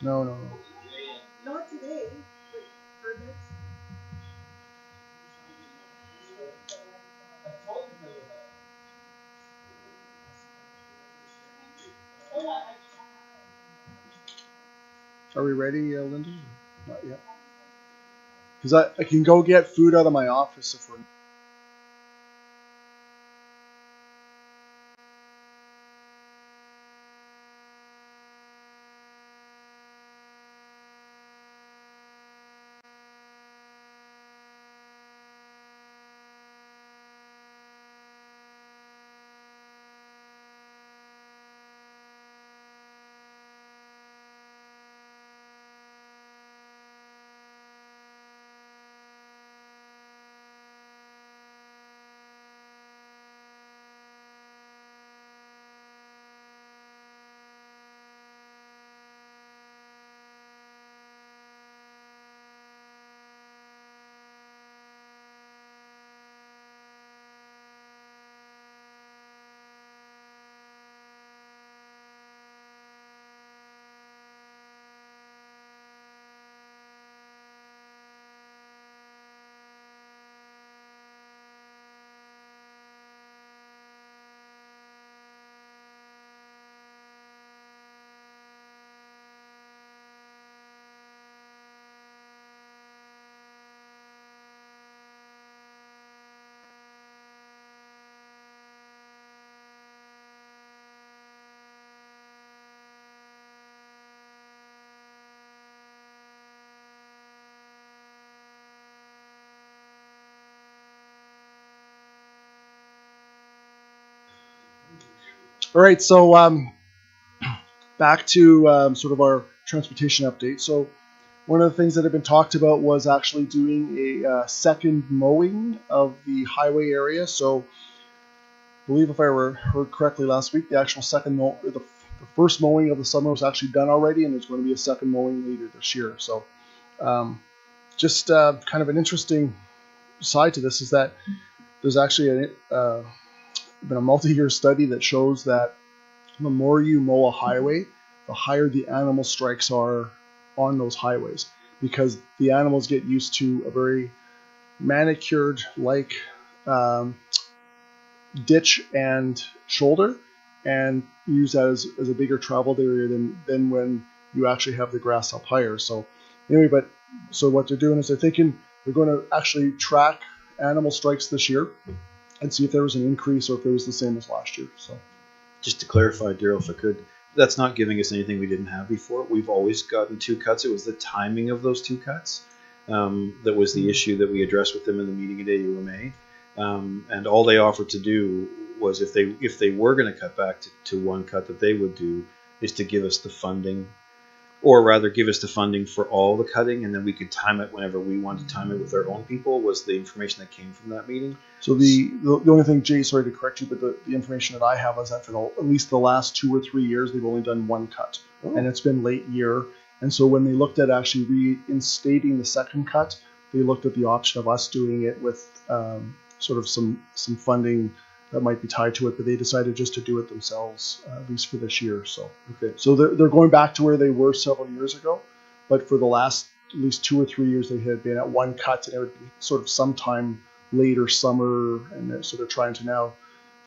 No, no, no. Are we ready, Linda? Not yet. Because I can go get food out of my office if we're. All right, so back to sort of our transportation update. So one of the things that had been talked about was actually doing a second mowing of the highway area. So I believe if I heard correctly last week, the actual the first mowing of the summer was actually done already, and there's going to be a second mowing later this year. So um, just kind of an interesting side to this is that there's actually been a multi-year study that shows that the more you mow a highway, the higher the animal strikes are on those highways because the animals get used to a very manicured like um, ditch and shoulder and use that as a bigger traveled area than when you actually have the grass up higher. So anyway, so what they're doing is they're thinking they're going to actually track animal strikes this year and see if there was an increase or if it was the same as last year. So just to clarify, Daryl, if I could, that's not giving us anything we didn't have before. We've always gotten 2 cuts. It was the timing of those 2 cuts that was the issue that we addressed with them in the meeting at AUMA. And all they offered to do was if they were going to cut back to 1 cut that they would do is to give us the funding, or rather give us the funding for all the cutting, and then we could time it whenever we wanted to time it with our own people, was the information that came from that meeting. So the only thing, Jay, sorry to correct you, but the information that I have is that for at least the last 2 or 3 years, they've only done 1 cut. Oh. And it's been late year. And so when they looked at actually reinstating the second cut, they looked at the option of us doing it with sort of some funding that might be tied to it, but they decided just to do it themselves, at least for this year. So okay. So they're going back to where they were several years ago, but for the last at least 2 or 3 years, they had been at 1 cut, and it would be sort of sometime later summer, and so they're trying to now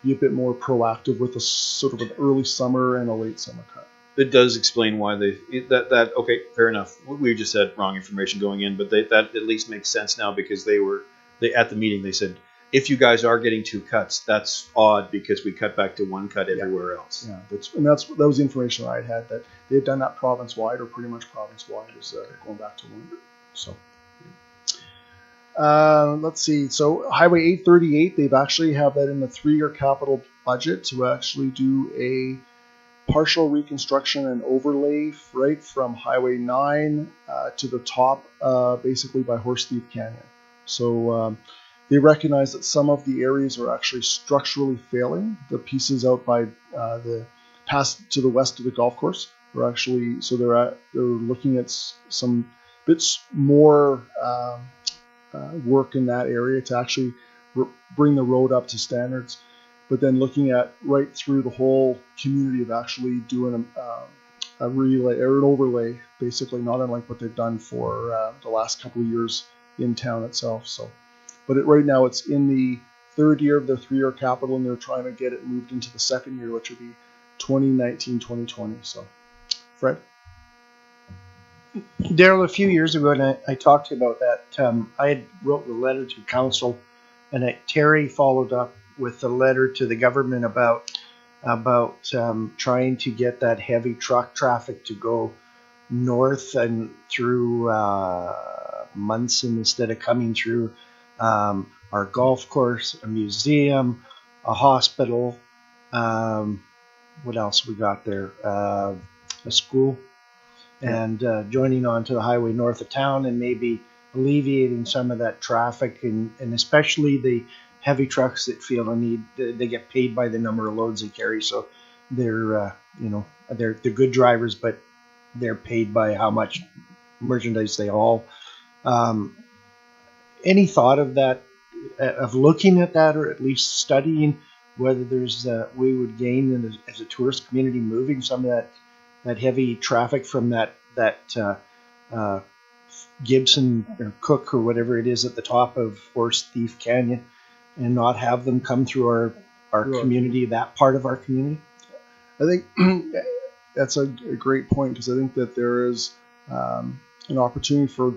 be a bit more proactive with a sort of an early summer and a late summer cut. It does explain why that okay, fair enough. We just had wrong information going in, but that at least makes sense now because they at the meeting they said, if you guys are getting 2 cuts, that's odd because we cut back to 1 cut everywhere else. Yeah, that was the information I had, that they've done that province wide, or pretty much province wide, is going back to 1. So let's see. So Highway 838, they've actually have that in the 3-year capital budget to actually do a partial reconstruction and overlay right from Highway 9 to the top, basically by Horse Thief Canyon. So they recognize that some of the areas are actually structurally failing. The pieces out by the pass to the west of the golf course are actually, so they're looking at some bits more work in that area to actually bring the road up to standards. but then looking at right through the whole community of actually doing a relay or an overlay, basically, not unlike what they've done for the last couple of years in town itself. So, but right now it's in the third year of their 3-year capital, and they're trying to get it moved into the second year, which would be 2019-2020. So, Fred? Daryl, a few years ago, and I talked to you about that. I had wrote a letter to council, and Terry followed up with a letter to the government about trying to get that heavy truck traffic to go north and through Munson instead of coming through our golf course, a museum, a hospital. What else we got there? A school. And joining onto the highway north of town and maybe alleviating some of that traffic and especially the heavy trucks that feel a need. They get paid by the number of loads they carry, so they're they're good drivers, but they're paid by how much merchandise they haul. Any thought of that, of looking at that, or at least studying whether there's we would gain as a tourist community moving some of that heavy traffic from that Gibson or Cook or whatever it is at the top of Horse Thief Canyon, and not have them come through our community, that part of our community? I think that's a great point, because I think that there is an opportunity for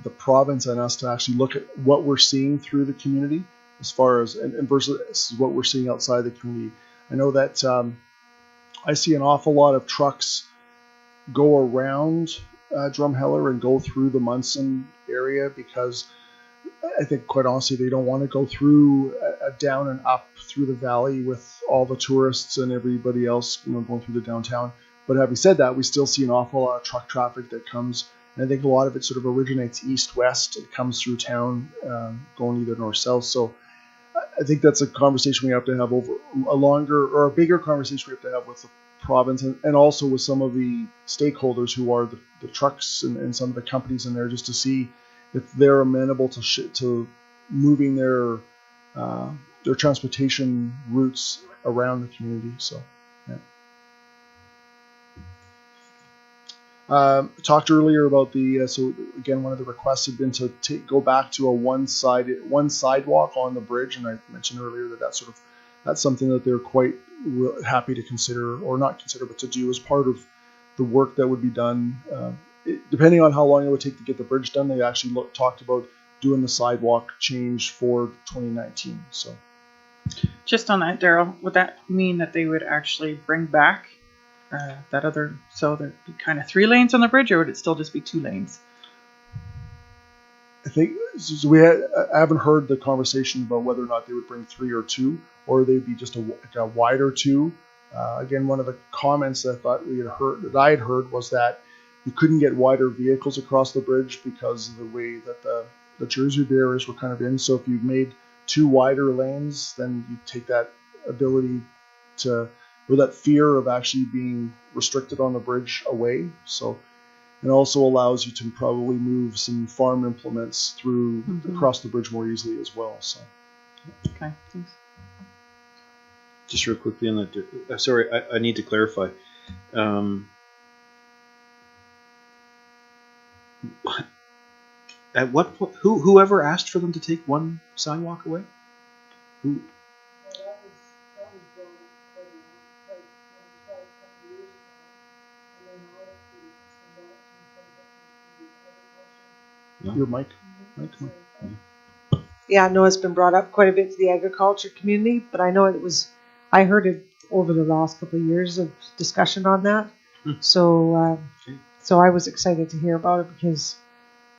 the province and us to actually look at what we're seeing through the community as far as and versus what we're seeing outside the community. I know that I see an awful lot of trucks go around Drumheller and go through the Munson area, because I think, quite honestly, they don't want to go through a down and up through the valley with all the tourists and everybody else, going through the downtown. But having said that, we still see an awful lot of truck traffic that comes, and I think a lot of it sort of originates east-west. It comes through town, going either north-south. So I think that's a conversation we have to have over a longer or a bigger conversation we have to have with the province and also with some of the stakeholders who are the trucks and some of the companies in there, just to see if they're amenable to moving their transportation routes around the community. So, yeah. Talked earlier about so again, one of the requests had been to go back to a one sidewalk on the bridge, and I mentioned earlier that's something that they're quite happy to consider, or not consider, but to do as part of the work that would be done. Depending on how long it would take to get the bridge done, they actually talked about doing the sidewalk change for 2019. So, just on that, Daryl, would that mean that they would actually bring back that other, so there'd be kind of 3 lanes on the bridge, or would it still just be 2 lanes? I think so. I haven't heard the conversation about whether or not they would bring 3 or 2, or they'd be just a wider 2. Again, one of the comments that I had heard was that you couldn't get wider vehicles across the bridge because of the way that the Jersey barriers were kind of in. So if you made 2 wider lanes, then you take that ability or that fear of actually being restricted on the bridge away. So it also allows you to probably move some farm implements through across the bridge more easily as well. So, okay, thanks. Just real quickly on that. Sorry, I need to clarify. At what point? Whoever asked for them to take one sidewalk away? Who? Your mic. Yeah, no, it's been brought up quite a bit to the agriculture community, but I know I heard it over the last couple of years of discussion on that. So I was excited to hear about it, because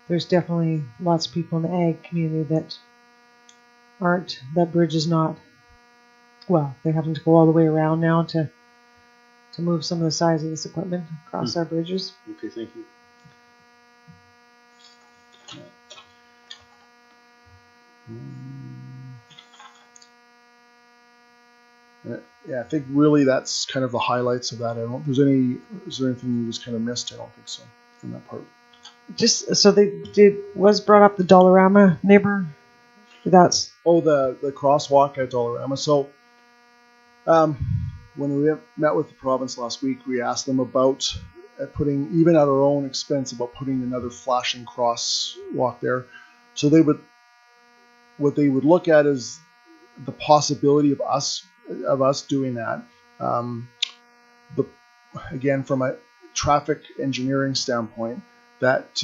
there's definitely lots of people in the ag community that bridge is not, well, they're having to go all the way around now to move some of the size of this equipment across our bridges. Okay, thank you. Yeah, I think really that's kind of the highlights of that. I don't. Is there anything you just kind of missed? I don't think so from that part. Just so was brought up the Dollarama neighbor. That's the crosswalk at Dollarama. So When we met with the province last week, we asked them about putting, even at our own expense, about putting another flashing crosswalk there. So what they would look at is the possibility of us doing that. The Again, from a traffic engineering standpoint, that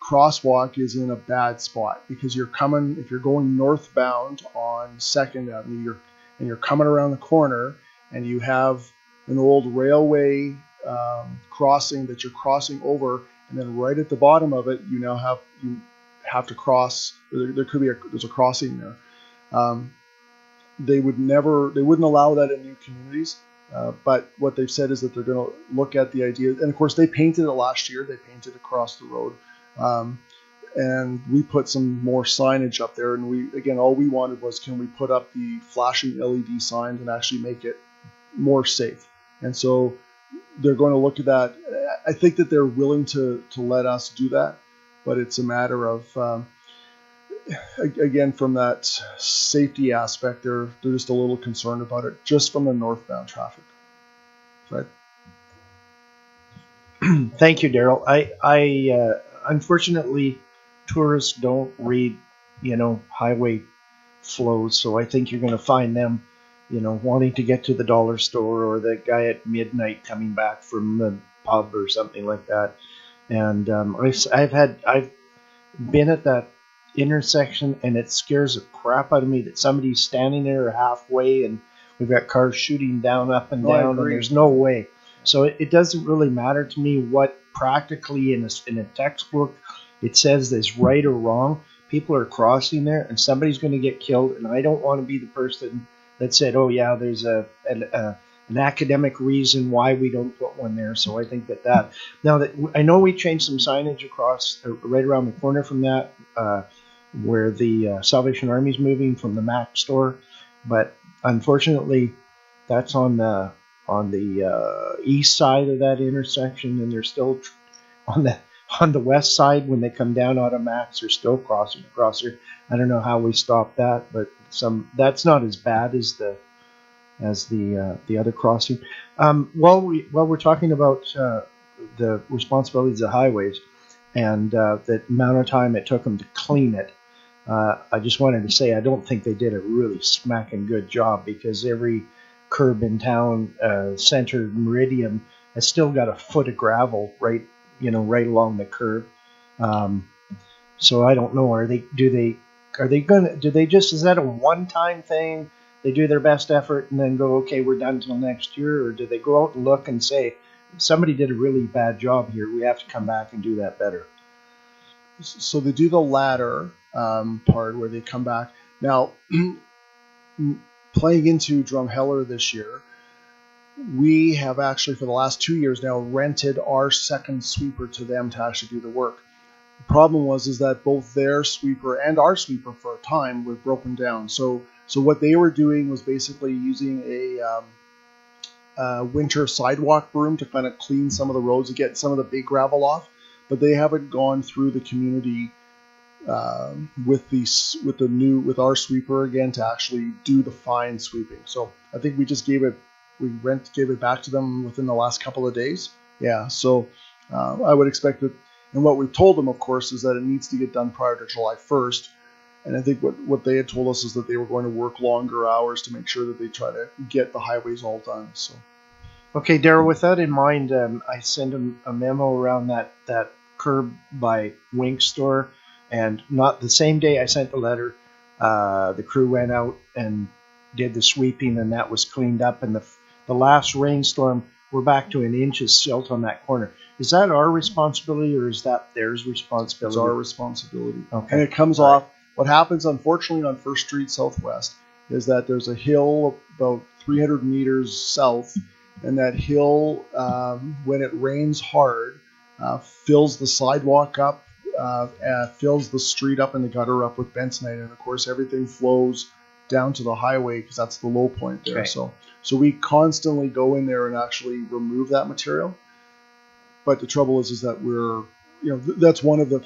crosswalk is in a bad spot because if you're going northbound on Second Avenue, you're coming around the corner and you have an old railway crossing that you're crossing over, and then right at the bottom of it, you have to cross. There's a crossing there. They wouldn't allow that in new communities. But what they've said is that they're going to look at the idea, and of course they painted it last year. They painted across the road, and we put some more signage up there. And all we wanted was, can we put up the flashing LED signs and actually make it more safe? And so they're going to look at that. I think that they're willing to let us do that, but it's a matter of again, from that safety aspect, they're just a little concerned about it, just from the northbound traffic. Right. Thank you, Daryl. I unfortunately, tourists don't read, highway flows, so I think you're going to find them, wanting to get to the dollar store, or the guy at midnight coming back from the pub or something like that. And I've been at that intersection, and it scares the crap out of me that somebody's standing there halfway, and we've got cars shooting down, up and down, and there's no way. So it doesn't really matter to me what practically in a textbook it says is right or wrong. People are crossing there, and somebody's going to get killed, and I don't want to be the person that said, "Oh yeah, there's an academic reason why we don't put one there." So I think that now that I know we changed some signage across right around the corner from that, where the Salvation Army's moving from the Mac store, but unfortunately, that's on the east side of that intersection, and they're still on the west side when they come down out of Max. They're still crossing across there. I don't know how we stop that, but that's not as bad as the other crossing. While we're talking about the responsibilities of highways and the amount of time it took them to clean it, I just wanted to say I don't think they did a really smacking good job, because every curb in town, center meridian, has still got a foot of gravel right along the curb. So I don't know. Is that a one-time thing? They do their best effort and then go, okay, we're done till next year, or do they go out and look and say, somebody did a really bad job here, we have to come back and do that better? So they do the latter part where they come back. Now, playing into Drumheller this year, we have actually for the last 2 years now rented our second sweeper to them to actually do the work. The problem is that both their sweeper and our sweeper for a time were broken down. So what they were doing was basically using a winter sidewalk broom to kind of clean some of the roads to get some of the big gravel off, but they haven't gone through the community with our sweeper again to actually do the fine sweeping. So I think we just gave it back to them within the last couple of days. Yeah, so I would expect that, and what we've told them, of course, is that it needs to get done prior to July 1st. And I think what they had told us is that they were going to work longer hours to make sure that they try to get the highways all done. So, okay, Daryl, with that in mind, I sent a memo around that curb by Wink store, and not the same day I sent the letter, the crew went out and did the sweeping, and that was cleaned up. And the last rainstorm, we're back to an inch of silt on that corner. Is that our responsibility, or is that theirs responsibility? It's our responsibility. Okay. And it comes off. What happens, unfortunately, on First Street Southwest is that there's a hill about 300 meters south, and that hill, when it rains hard, fills the sidewalk up, fills the street up and the gutter up with bentonite, and of course everything flows down to the highway because that's the low point there. Okay. So we constantly go in there and actually remove that material. But the trouble is that that's one of the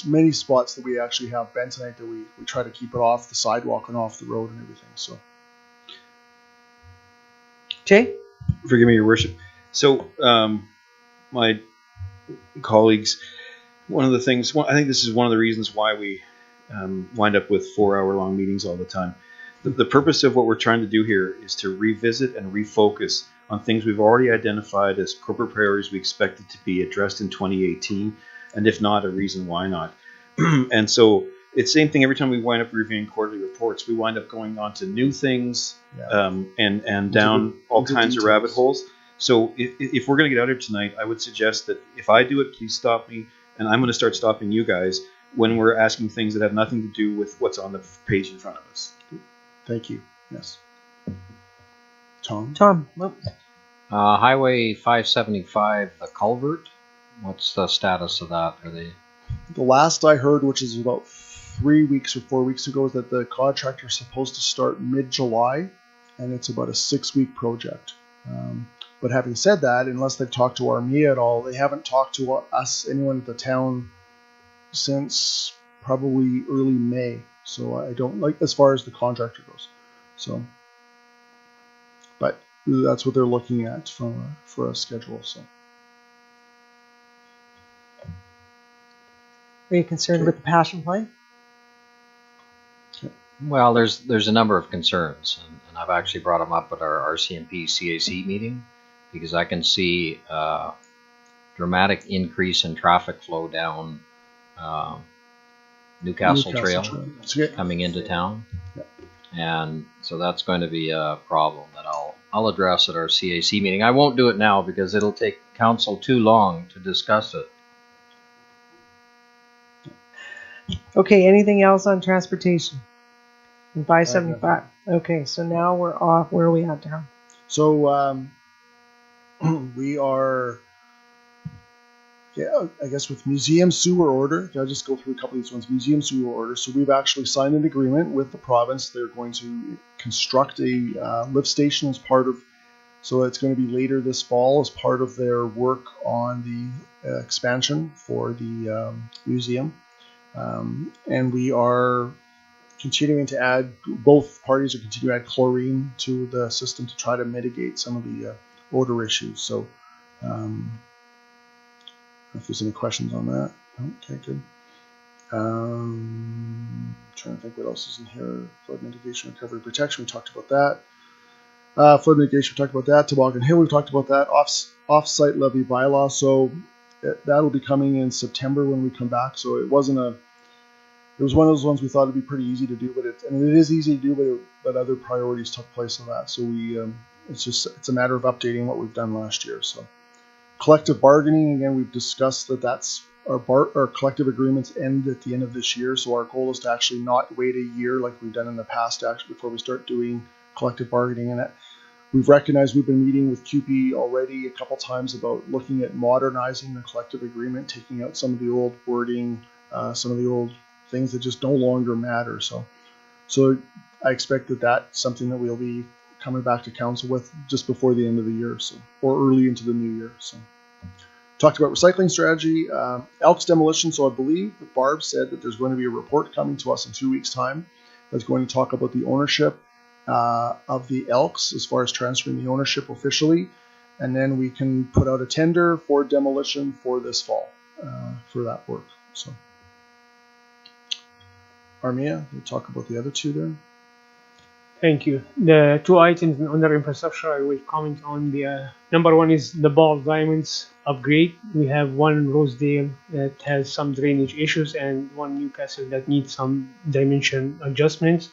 many spots that we actually have bentonite that we try to keep it off the sidewalk and off the road and everything. So Jay? Forgive me, Your Worship. So, my colleagues, one of the things, I think this is one of the reasons why we wind up with 4-hour-long meetings all the time. The purpose of what we're trying to do here is to revisit and refocus on things we've already identified as corporate priorities we expected to be addressed in 2018, and if not, a reason why not. And so it's the same thing every time we wind up reviewing quarterly reports. We wind up going on to new things and down all kinds of rabbit holes. So if we're going to get out here tonight, I would suggest that if I do it, please stop me, and I'm going to start stopping you guys when we're asking things that have nothing to do with what's on the page in front of us. Thank you. Yes. Tom? Tom? Well, Highway 575, the culvert. What's the status of that? Are they? The last I heard, which is about 3 weeks or 4 weeks ago, is that the contractor is supposed to start mid-July, and it's about a 6-week project. But having said that, unless they've talked to Armia at all, they haven't talked to us, anyone at the town, since probably early May. So I don't like as far as the contractor goes. So, but that's what they're looking at for a schedule. So, are you concerned with the passion play? Well, there's a number of concerns, and I've actually brought them up at our RCMP CAC meeting, because I can see a dramatic increase in traffic flow down Newcastle Trail coming into town. Yeah. And so that's going to be a problem that I'll address at our CAC meeting. I won't do it now because it'll take council too long to discuss it. Okay, anything else on transportation? And 575. Okay, so now we're off. Where are we at, Darryl? So we are, I guess with museum sewer order. I'll just go through a couple of these ones. Museum sewer order. So we've actually signed an agreement with the province. They're going to construct a lift station as part of. So it's going to be later this fall as part of their work on the expansion for the museum. And we are continuing to add, both parties are continuing to add chlorine to the system to try to mitigate some of the odor issues. So, I don't know if there's any questions on that. Okay, good. Trying to think what else is in here. Flood mitigation, recovery, protection. We talked about that. Flood mitigation. We talked about that. Toboggan Hill. We talked about that. Off-site levy bylaw. So that'll be coming in September when we come back. So it wasn't a. It was one of those ones we thought it'd be pretty easy to do, but it is easy to do, but other priorities took place on that. So it's a matter of updating what we've done last year. So collective bargaining, again, we've discussed that's our collective agreements end at the end of this year. So our goal is to actually not wait a year like we've done in the past, actually, before we start doing collective bargaining. And we've recognized we've been meeting with QP already a couple times about looking at modernizing the collective agreement, taking out some of the old wording, some of the old things that just no longer matter. So I expect that that's something that we'll be coming back to council with just before the end of the year, so, or early into the new year. So talked about recycling strategy, Elks demolition. So I believe that Barb said that there's going to be a report coming to us in 2 weeks' time that's going to talk about the ownership of the Elks as far as transferring the ownership officially, and then we can put out a tender for demolition for this fall for that work. So. Armia, we'll talk about the other two there. Thank you. The two items under infrastructure I will comment on. The number one is the ball diamonds upgrade. We have one in Rosedale that has some drainage issues and one Newcastle that needs some dimension adjustments.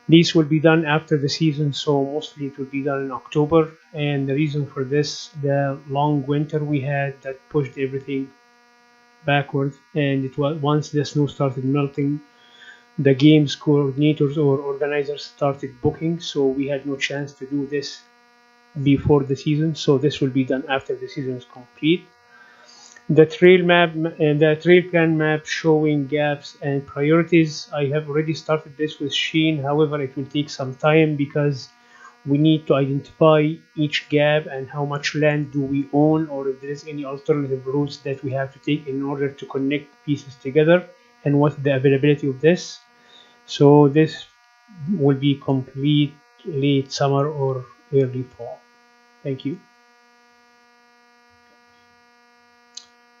These will be done after the season, so mostly it will be done in October. And the reason for this, the long winter we had that pushed everything backward, and it was once the snow started melting, the games coordinators or organizers started booking, so we had no chance to do this before the season. So this will be done after the season is complete. The trail map and the trail plan map showing gaps and priorities. I have already started this with Sheen. However, it will take some time because we need to identify each gap and how much land do we own, or if there is any alternative routes that we have to take in order to connect pieces together, and what's the availability of this. So this will be complete late summer or early fall. Thank you.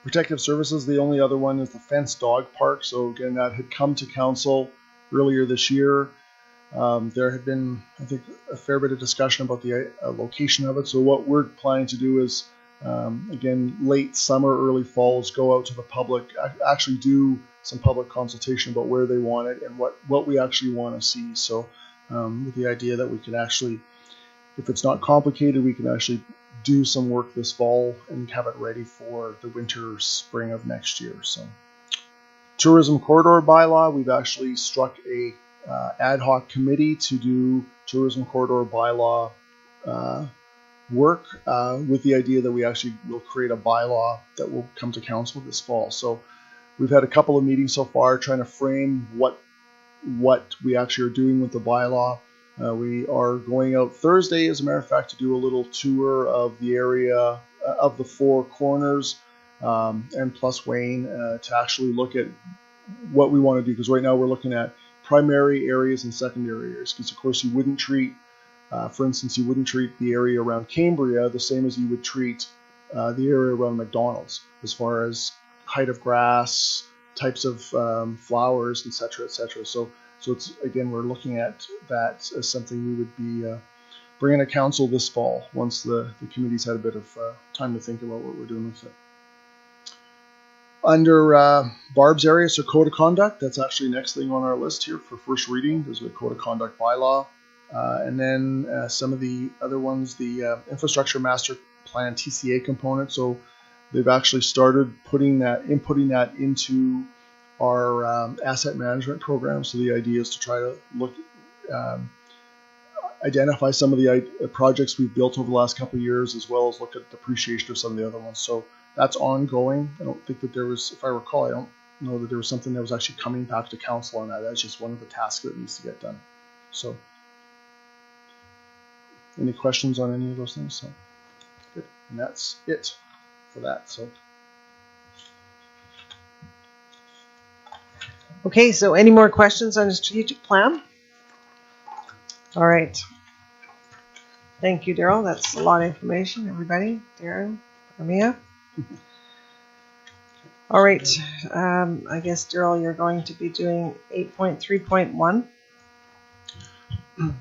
Protective services, the only other one is the fenced dog park. So again, that had come to council earlier this year. There had been, I think, a fair bit of discussion about the location of it. So what we're planning to do is, again, late summer, early fall, is go out to the public, actually do some public consultation about where they want it and what we actually want to see. So with the idea that we can actually, if it's not complicated, we can actually do some work this fall and have it ready for the winter, spring of next year. So tourism corridor bylaw, we've actually struck a ad hoc committee to do tourism corridor bylaw work with the idea that we actually will create a bylaw that will come to council this fall. So we've had a couple of meetings so far trying to frame what we actually are doing with the bylaw. We are going out Thursday, as a matter of fact, to do a little tour of the area of the four corners and plus Wayne to actually look at what we want to do. Because right now we're looking at primary areas and secondary areas. Because of course you wouldn't treat, for instance, you wouldn't treat the area around Cambria the same as you would treat the area around McDonald's as far as height of grass, types of flowers, etc., etc. So it's, again, we're looking at that as something we would be bringing to council this fall once the committee's had a bit of time to think about what we're doing with it. Under Barb's area, so code of conduct, that's actually next thing on our list here for first reading. There's a code of conduct bylaw. And then some of the other ones, the infrastructure master plan TCA component. So they've actually started inputting that into our asset management program. So the idea is to try to look, identify some of the projects we've built over the last couple of years, as well as look at depreciation of some of the other ones. So that's ongoing. I don't think that there was, if I recall, I don't know that there was something that was actually coming back to council on that. That's just one of the tasks that needs to get done. So any questions on any of those things? So good. And that's it for that. So Okay, so any more questions on the strategic plan? All right. Thank you, Daryl. That's a lot of information, everybody. Darren, Armia. All right. I guess, Daryl, you're going to be doing 8.3.1.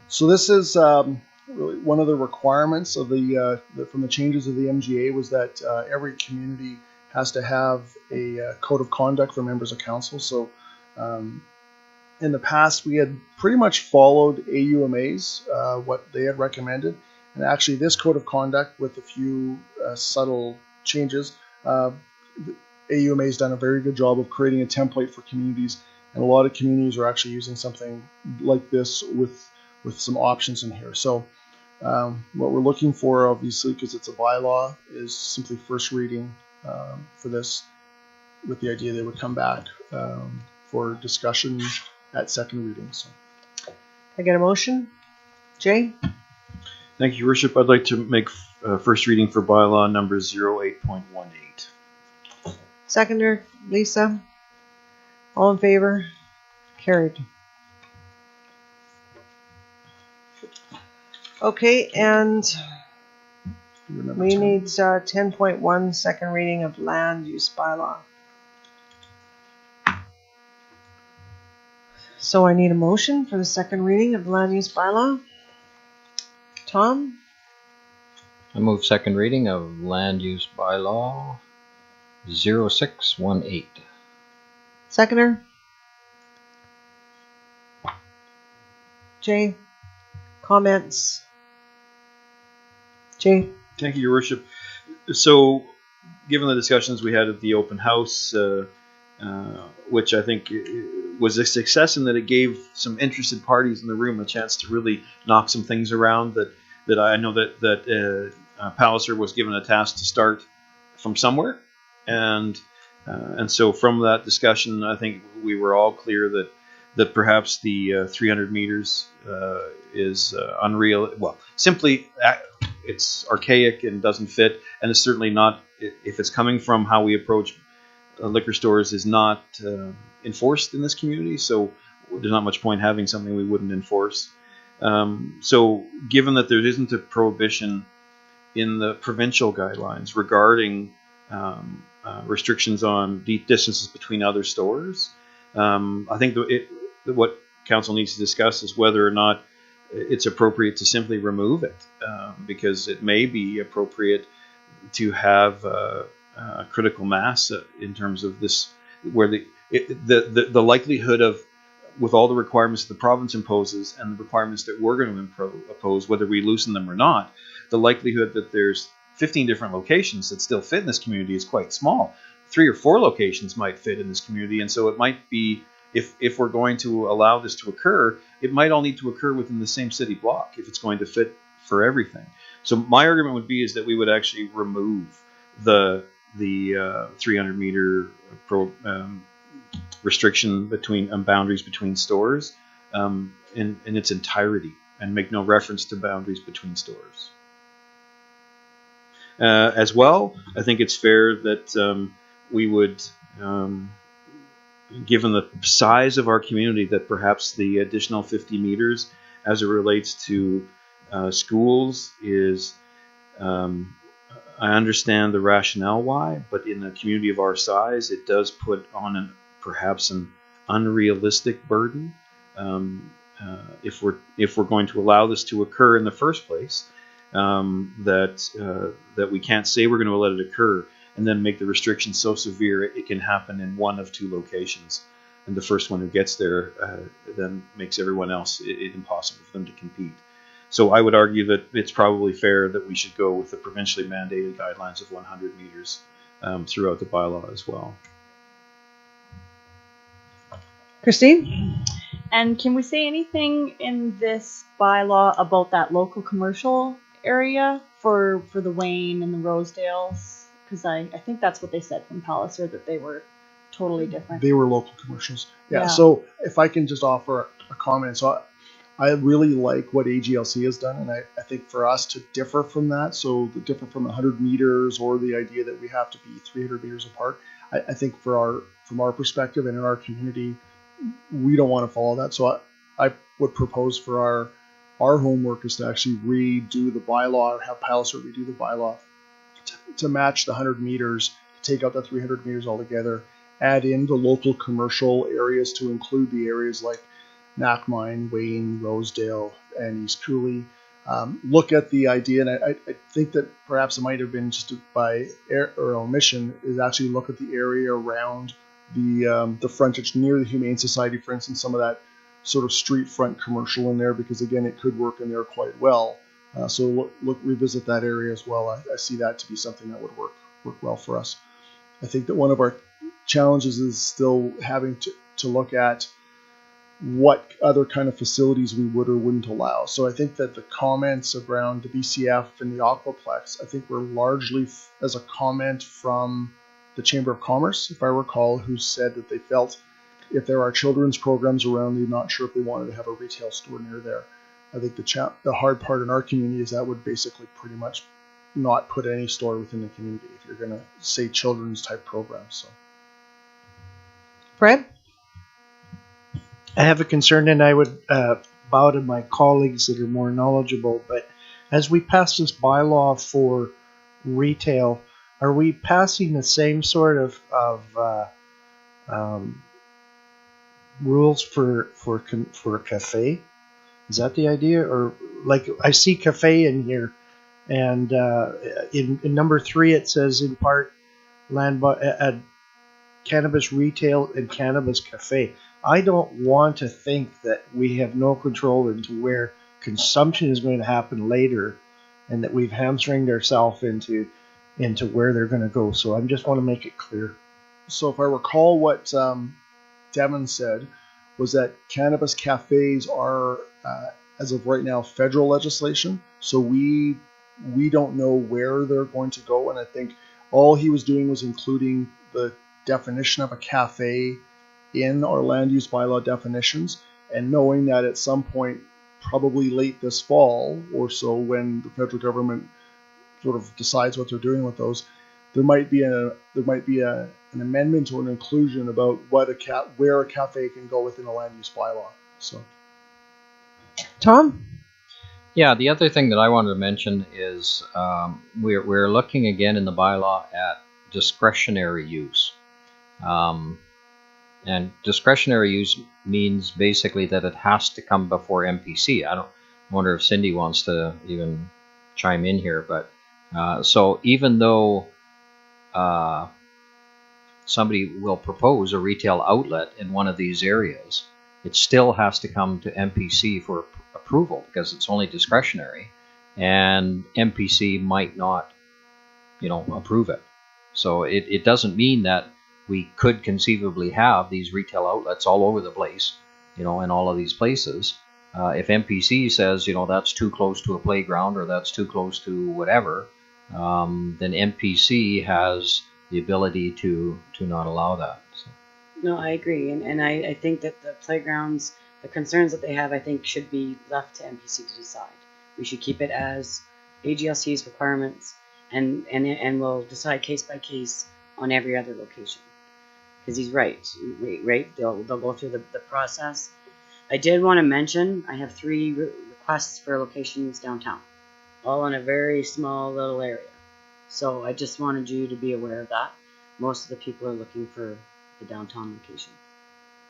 So this is really one of the requirements of from the changes of the MGA was that every community has to have a code of conduct for members of council. So in the past, we had pretty much followed AUMA's, what they had recommended. And actually, this code of conduct, with a few subtle changes, AUMA has done a very good job of creating a template for communities. And a lot of communities are actually using something like this with some options in here. So what we're looking for, obviously, because it's a bylaw, is simply first reading for this, with the idea they would come back for discussion at second reading. So I get a motion? Jay? Thank you, Your Worship. I'd like to make first reading for bylaw number 08.18. Seconder, Lisa? All in favor? Carried. Okay, and we need 10.1 second reading of land use bylaw. So I need a motion for the second reading of the land use bylaw. Tom? I move second reading of land use bylaw 0618. Seconder? Jay? Comments? Jay? Thank you, Your Worship. So, given the discussions we had at the open house, which I think was a success in that it gave some interested parties in the room a chance to really knock some things around that I know that Palliser was given a task to start from somewhere, and so from that discussion, I think we were all clear that perhaps the 300 meters is unreal. Well, simply it's archaic and doesn't fit, and it's certainly not, if it's coming from how we approach liquor stores, is not enforced in this community. So there's not much point having something we wouldn't enforce. So given that there isn't a prohibition in the provincial guidelines regarding restrictions on deep distances between other stores, I think what council needs to discuss is whether or not it's appropriate to simply remove it, because it may be appropriate to have critical mass in terms of this, where the likelihood of, with all the requirements the province imposes and the requirements that we're going to impose, whether we loosen them or not, the likelihood that there's 15 different locations that still fit in this community is quite small. 3 or 4 locations might fit in this community, and so it might be, if we're going to allow this to occur, it might all need to occur within the same city block if it's going to fit for everything. So my argument would be is that we would actually remove the 300 meter restriction between boundaries between stores in its entirety, and make no reference to boundaries between stores. As well, I think it's fair that we would, given the size of our community, that perhaps the additional 50 meters as it relates to schools is, I understand the rationale why, but in a community of our size, it does put on perhaps an unrealistic burden. If we're going to allow this to occur in the first place, that we can't say we're going to let it occur and then make the restriction so severe it can happen in one of 2 locations, and the first one who gets there then makes everyone else impossible for them to compete. So I would argue that it's probably fair that we should go with the provincially mandated guidelines of 100 meters throughout the bylaw as well. Christine? And can we say anything in this bylaw about that local commercial area for the Wayne and the Rosedales? Because I think that's what they said from Palliser, that they were totally different. They were local commercials. Yeah. Yeah. So if I can just offer a comment. So I really like what AGLC has done, and I think for us to differ from that, so the differ from 100 meters or the idea that we have to be 300 meters apart, I think from our perspective and in our community, we don't want to follow that. So I would propose for our homework is to actually redo the bylaw, or have Palliser redo the bylaw to match the 100 meters, to take out the 300 meters altogether, add in the local commercial areas to include the areas like Knackwine, Wayne, Rosedale, and East Cooley. Look at the idea, and I think that perhaps it might have been just by or omission, is actually look at the area around the frontage near the Humane Society, for instance, some of that sort of street front commercial in there, because again, it could work in there quite well. So revisit that area as well. I see that to be something that would work well for us. I think that one of our challenges is still having to look at what other kind of facilities we would or wouldn't allow. So I think that the comments around the BCF and the Aquaplex, I think were largely as a comment from the Chamber of Commerce, if I recall, who said that they felt if there are children's programs around, they're not sure if they wanted to have a retail store near there. I think the hard part in our community is that would basically pretty much not put any store within the community if you're going to say children's type programs. So, Fred? I have a concern, and I would bow to my colleagues that are more knowledgeable, but as we pass this bylaw for retail, are we passing the same sort of rules for a cafe? Is that the idea? Or like I see cafe in here, and in number 3 it says in part land at cannabis retail and cannabis cafe. I don't want to think that we have no control into where consumption is going to happen later, and that we've hamstringed ourselves into where they're going to go. So I just want to make it clear. So if I recall what Devin said, was that cannabis cafes are, as of right now, federal legislation. So we don't know where they're going to go. And I think all he was doing was including the definition of a cafe in our land use bylaw definitions, and knowing that at some point, probably late this fall or so, when the federal government sort of decides what they're doing with those, there might be an amendment or an inclusion about where a cafe can go within a land use bylaw. So Tom? Yeah, the other thing that I wanted to mention is we're looking again in the bylaw at discretionary use. And discretionary use means basically that it has to come before MPC. I wonder if Cindy wants to even chime in here, but so even though somebody will propose a retail outlet in one of these areas, it still has to come to MPC for approval because it's only discretionary, and MPC might not, approve it. So it doesn't mean that we could conceivably have these retail outlets all over the place, in all of these places. If MPC says, that's too close to a playground or that's too close to whatever, then MPC has the ability to not allow that. So. No, I agree, and I think that the playgrounds, the concerns that they have, I think should be left to MPC to decide. We should keep it as AGLC's requirements, and we'll decide case by case on every other location. Because he's right. They'll go through the process. I did want to mention I have 3 requests for locations downtown, all in a very small little area. So I just wanted you to be aware of that. Most of the people are looking for the downtown location,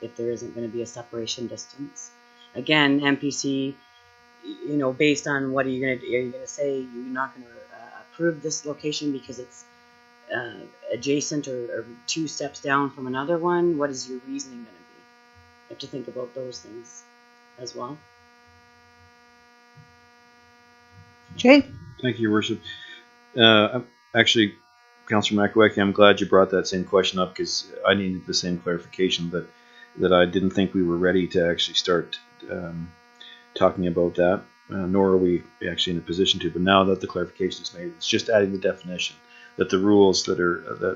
if there isn't going to be a separation distance. Again, MPC, based on what are you going to say you're not going to approve this location because it's adjacent or 2 steps down from another one? What is your reasoning going to be? You have to think about those things as well. Jay? Thank you, Your Worship. Actually, Councillor Makiwaki, I'm glad you brought that same question up because I needed the same clarification that I didn't think we were ready to actually start talking about that, nor are we actually in a position to. But now that the clarification is made, it's just adding the definition that the rules that are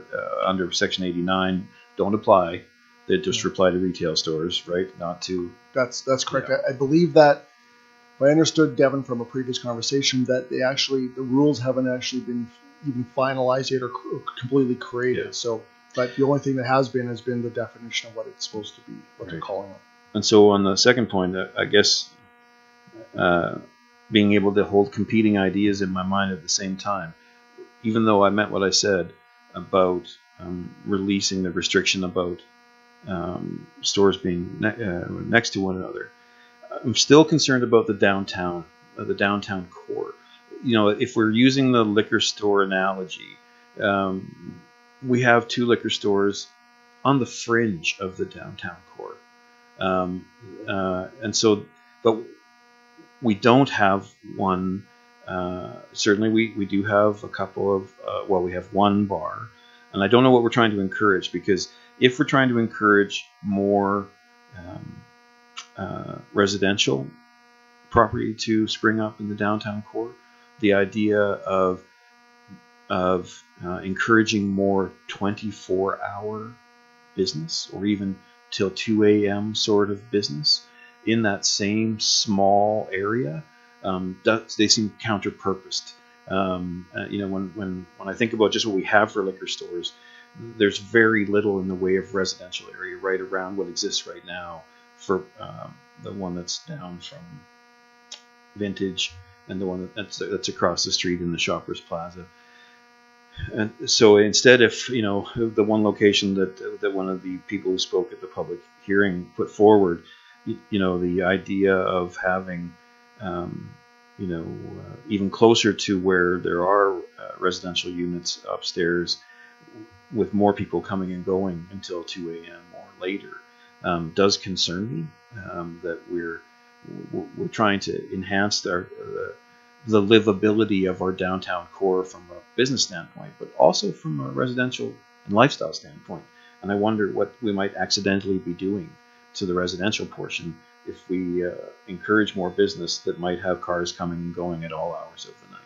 under Section 89 don't apply. They just apply to retail stores, right? Not to. That's correct. Yeah. I believe that if I understood Devin from a previous conversation, that the rules haven't actually been even finalized yet or completely created. Yeah. So, but the only thing that has been the definition of what it's supposed to be, what they're calling it. And so on the second point, I guess being able to hold competing ideas in my mind at the same time, even though I meant what I said about releasing the restriction about stores being next to one another, I'm still concerned about the downtown core. If we're using the liquor store analogy, we have 2 liquor stores on the fringe of the downtown core. And so, but we don't have one. Certainly, we do have a couple of. We have one bar, and I don't know what we're trying to encourage, because if we're trying to encourage more residential property to spring up in the downtown core, the idea of encouraging more 24-hour business, or even till 2 a.m. sort of business in that same small area, they seem counter-purposed. When I think about just what we have for liquor stores, there's very little in the way of residential area right around what exists right now for the one that's down from Vintage and the one that's across the street in the Shoppers Plaza. And so instead, if the one location that one of the people who spoke at the public hearing put forward, the idea of having even closer to where there are residential units upstairs, with more people coming and going until 2 a.m. or later, does concern me. That we're trying to enhance the livability of our downtown core from a business standpoint, but also from a residential and lifestyle standpoint. And I wonder what we might accidentally be doing to the residential portion if we encourage more business that might have cars coming and going at all hours of the night.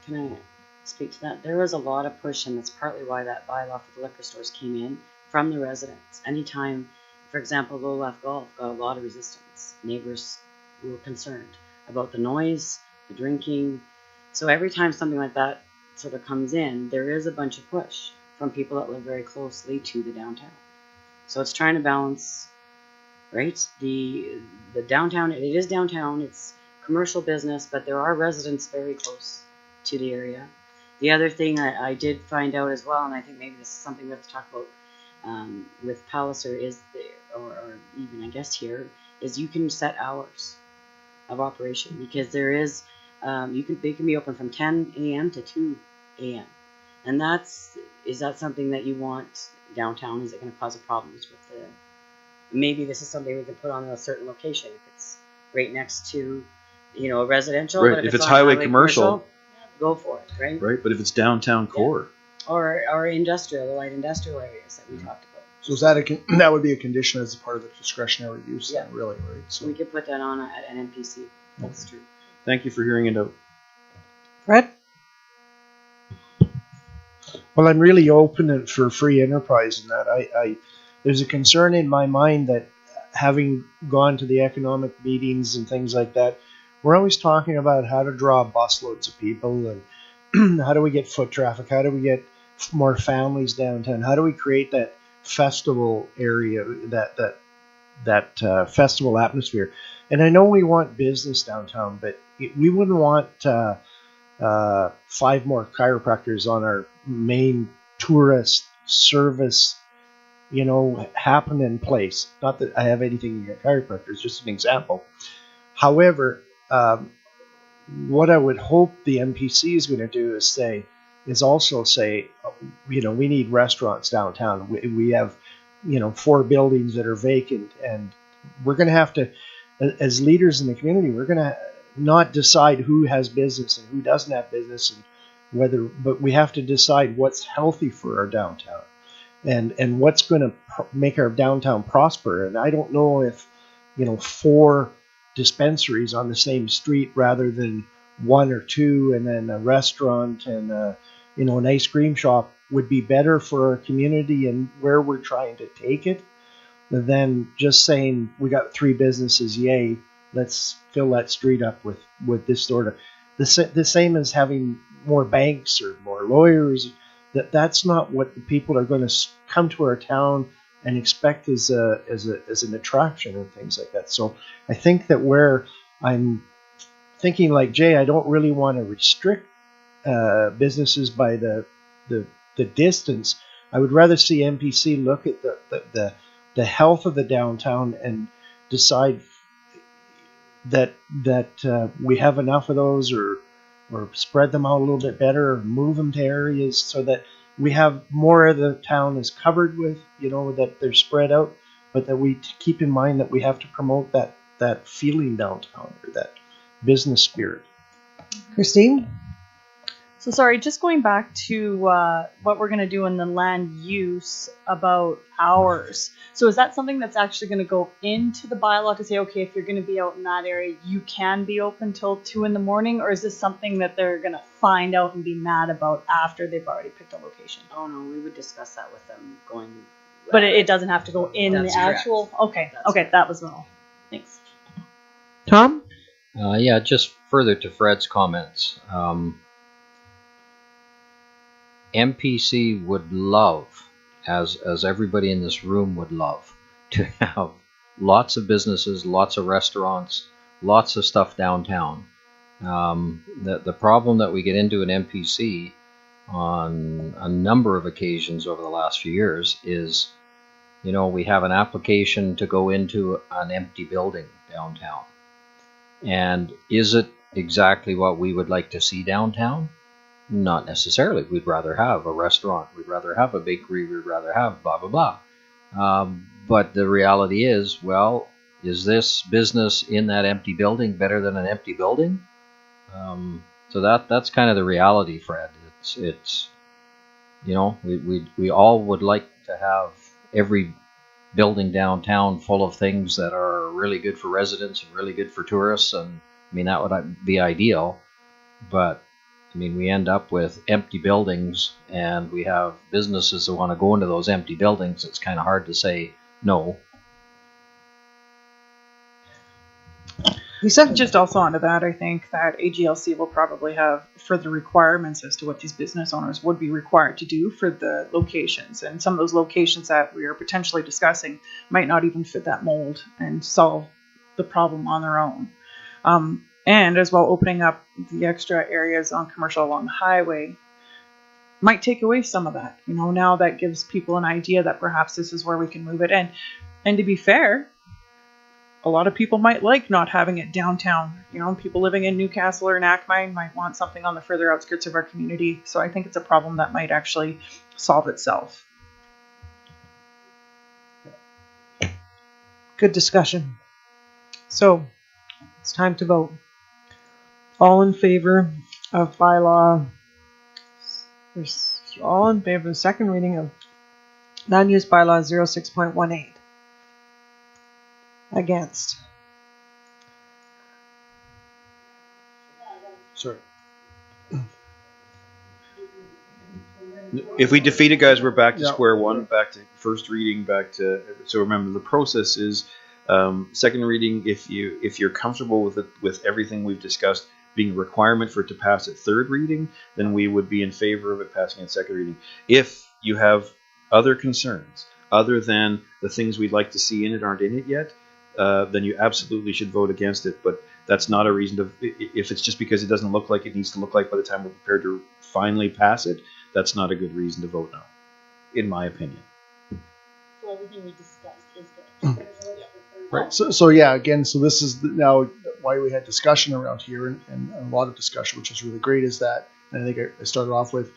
Can I speak to that? There was a lot of push, and that's partly why that bylaw for the liquor stores came in from the residents. Anytime, for example, Low Left Golf got a lot of resistance. Neighbors were concerned about the noise, the drinking. So every time something like that sort of comes in, there is a bunch of push from people that live very closely to the downtown. So it's trying to balance right? The downtown, it is downtown, it's commercial business, but there are residents very close to the area. The other thing I did find out as well, and I think maybe this is something we have to talk about with Palliser is, or even I guess here, is you can set hours of operation, because there is they can be open from 10 a.m. to 2 a.m. And is that something that you want downtown? Is it going to cause a problems with the? Maybe this is something we can put on a certain location if it's right next to, a residential. Right. But If it's on highway commercial, go for it, right? right? But if it's downtown core, Or industrial, the light industrial areas that we talked about. So is that that would be a condition as a part of the discretionary use? Yeah. Then, really, right? So We could put that on an NPC. That's true. thank you for hearing it out. Fred? Well, I'm really open for free enterprise in that. There's a concern in my mind that, having gone to the economic meetings and things like that, we're always talking about how to draw busloads of people and how do we get foot traffic, how do we get more families downtown, how do we create that festival area, that festival atmosphere. And I know we want business downtown, but we wouldn't want 5 more chiropractors on our main tourist service, happening place. Not that I have anything against chiropractors, just an example. However, what I would hope the MPC is going to do is also say, we need restaurants downtown. We have, 4 buildings that are vacant, and we're going to have to, as leaders in the community, we're going to not decide who has business and who doesn't have business, and but we have to decide what's healthy for our downtown, and what's going to make our downtown prosper. And I don't know if 4 dispensaries on the same street rather than 1 or 2, and then a restaurant and an ice cream shop would be better for our community and where we're trying to take it, than just saying we got 3 businesses, yay, let's fill that street up with this sort of the same as having more banks or more lawyers. That's not what the people are going to come to our town and expect as an attraction and things like that. So I think that where I'm thinking like Jay, I don't really want to restrict businesses by the distance. I would rather see MPC look at the health of the downtown and decide that we have enough of those, or spread them out a little bit better, or move them to areas so that we have more of the town is covered with, that they're spread out, but that we keep in mind that we have to promote that feeling downtown, or that business spirit. Christine? So sorry, just going back to what we're going to do in the land use about hours. So is that something that's actually going to go into the bylaw to say, okay, if you're going to be out in that area, you can be open till 2 in the morning? Or is this something that they're going to find out and be mad about after they've already picked a location? Oh no, we would discuss that with them going. But it doesn't have to go in the That's correct. actual. Okay, That's okay, correct. that was all. Thanks. Tom? Yeah, just further to Fred's comments. MPC would love, as everybody in this room would love, to have lots of businesses, lots of restaurants, lots of stuff downtown. The problem that we get into in MPC on a number of occasions over the last few years is, we have an application to go into an empty building downtown. And is it exactly what we would like to see downtown? Not necessarily. We'd rather have a restaurant. We'd rather have a bakery. We'd rather have blah, blah, blah. But the reality is, well, is this business in that empty building better than an empty building? So that's kind of the reality, Fred. It's we all would like to have every building downtown full of things that are really good for residents and really good for tourists. And I mean, that would be ideal. But I mean, we end up with empty buildings, and we have businesses that want to go into those empty buildings. It's kind of hard to say no. Lisa? Just also onto that, I think that AGLC will probably have further requirements as to what these business owners would be required to do for the locations. And some of those locations that we are potentially discussing might not even fit that mold and solve the problem on their own. And as well, opening up the extra areas on commercial along the highway might take away some of that. Now that gives people an idea that perhaps this is where we can move it. And to be fair, a lot of people might like not having it downtown. People living in Newcastle or Nackmine might want something on the further outskirts of our community. So I think it's a problem that might actually solve itself. Good discussion. So it's time to vote. All in favor of bylaw? All in favor of the second reading of land use bylaw 06.18? Against? Sorry. If we defeat it, guys, we're back to Yeah. square one, back to first reading, so remember the process is second reading. If you're comfortable with everything we've discussed being a requirement for it to pass at third reading, then we would be in favor of it passing at second reading. If you have other concerns other than the things we'd like to see in it aren't in it yet, then you absolutely should vote against it. But that's not a reason to. If it's just because it doesn't look like it needs to look like by the time we're prepared to finally pass it, that's not a good reason to vote no, in my opinion. So everything we discussed is good. Right. So yeah, again, so this is now why we had discussion around here and a lot of discussion, which is really great, is that, and I think I started off with,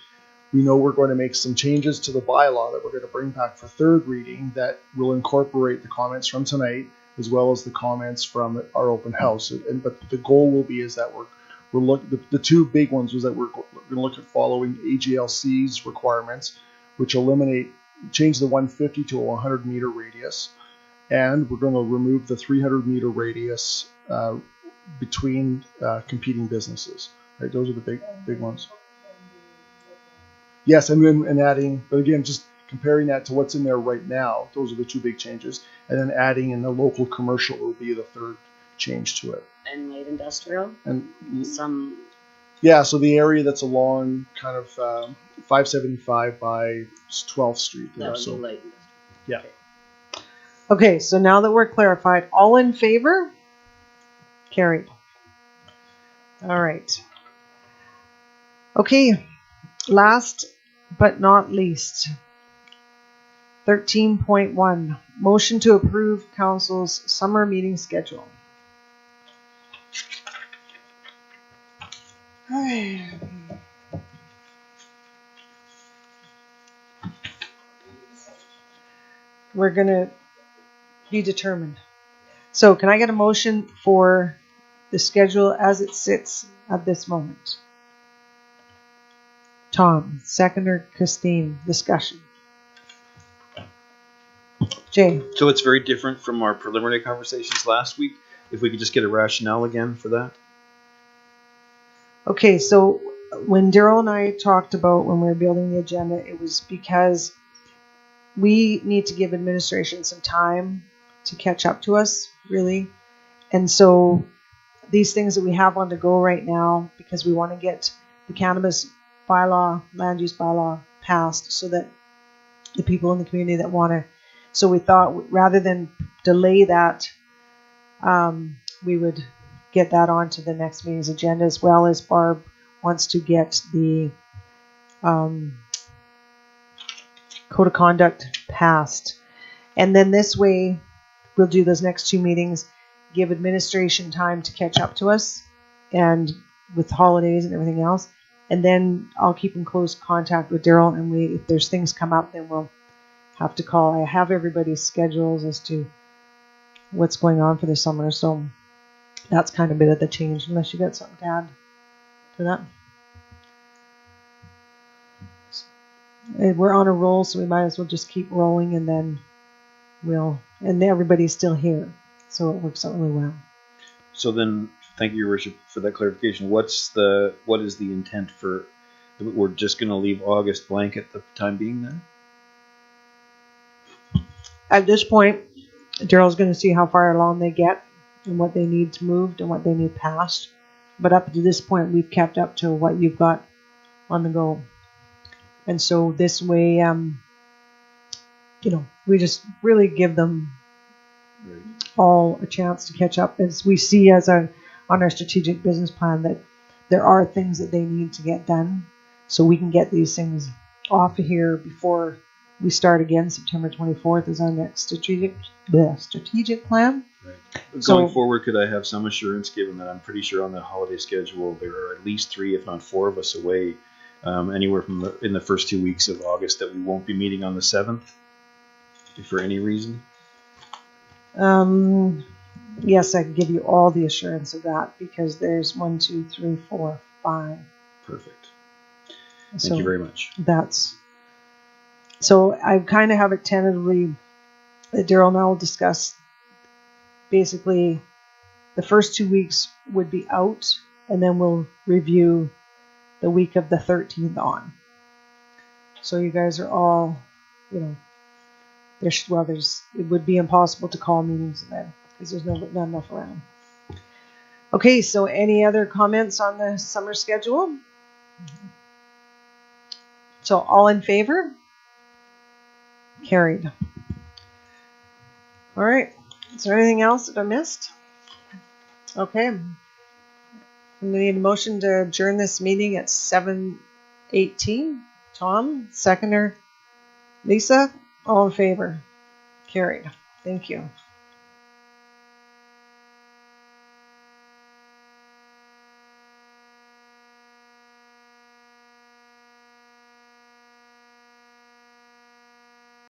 we know we're going to make some changes to the bylaw that we're going to bring back for third reading that will incorporate the comments from tonight as well as the comments from our open house. But the goal will be is that we're looking, the two big ones was that we're going to look at following AGLC's requirements, which change the 150 to a 100 meter radius. And we're going to remove the 300 meter radius between competing businesses. Right, those are the big ones. Yes, and adding, but again, just comparing that to what's in there right now, those are the two big changes. And then adding in the local commercial will be the third change to it. And light industrial. And Some. yeah, so the area that's along kind of 575 by 12th Street there. That would So be light industrial. yeah. Okay. Okay, so now that we're clarified, all in favor? Carried. All right. Okay, last but not least, 13.1, motion to approve council's summer meeting schedule. All right. We're going to be determined. So can I get a motion for the schedule as it sits at this moment? Tom, seconder Christine, discussion. Jay. So it's very different from our preliminary conversations last week. If we could just get a rationale again for that. Okay, so when Daryl and I talked about when we were building the agenda, it was because we need to give administration some time to catch up to us, really. And so these things that we have on the go right now, because we want to get the cannabis bylaw, land use bylaw passed so that the people in the community that want to, so we thought rather than delay that, we would get that onto the next meeting's agenda, as well as Barb wants to get the code of conduct passed. And then this way, we'll do those next two meetings, give administration time to catch up to us, and with holidays and everything else. And then I'll keep in close contact with Daryl, and if there's things come up, then we'll have to call. I have everybody's schedules as to what's going on for the summer, so that's kind of a bit of the change, unless you got something to add to that. We're on a roll, so we might as well just keep rolling, and then and everybody's still here, so it works out really well. So then, thank you, Your Worship, for that clarification. What is the intent for? We're just going to leave August blank at the time being then? At this point, Daryl's going to see how far along they get, and what they need moved and what they need passed. But up to this point, we've kept up to what you've got on the go. And so this way, we just really give them Right. all a chance to catch up, as we see on our strategic business plan that there are things that they need to get done, so we can get these things off of here before we start again. September 24th is our next strategic plan. Right. So- Going forward, could I have some assurance, given that I'm pretty sure on the holiday schedule there are at least 3, if not 4 of us away, anywhere from in the first 2 weeks of August, that we won't be meeting on the 7th, if for any reason? Yes, I can give you all the assurance of that, because there's 1, 2, 3, 4, 5. Perfect. So Thank you very much. So I kind of have it tentatively that Daryl and I will discuss. Basically, the first 2 weeks would be out, and then we'll review the week of the 13th on. So you guys are all, it would be impossible to call meetings then, because there's not enough around. Okay, so any other comments on the summer schedule? So all in favor? Carried. All right. Is there anything else that I missed? Okay. We need a motion to adjourn this meeting at 7:18. Tom, seconder. Lisa, all in favor? Carried. Thank you.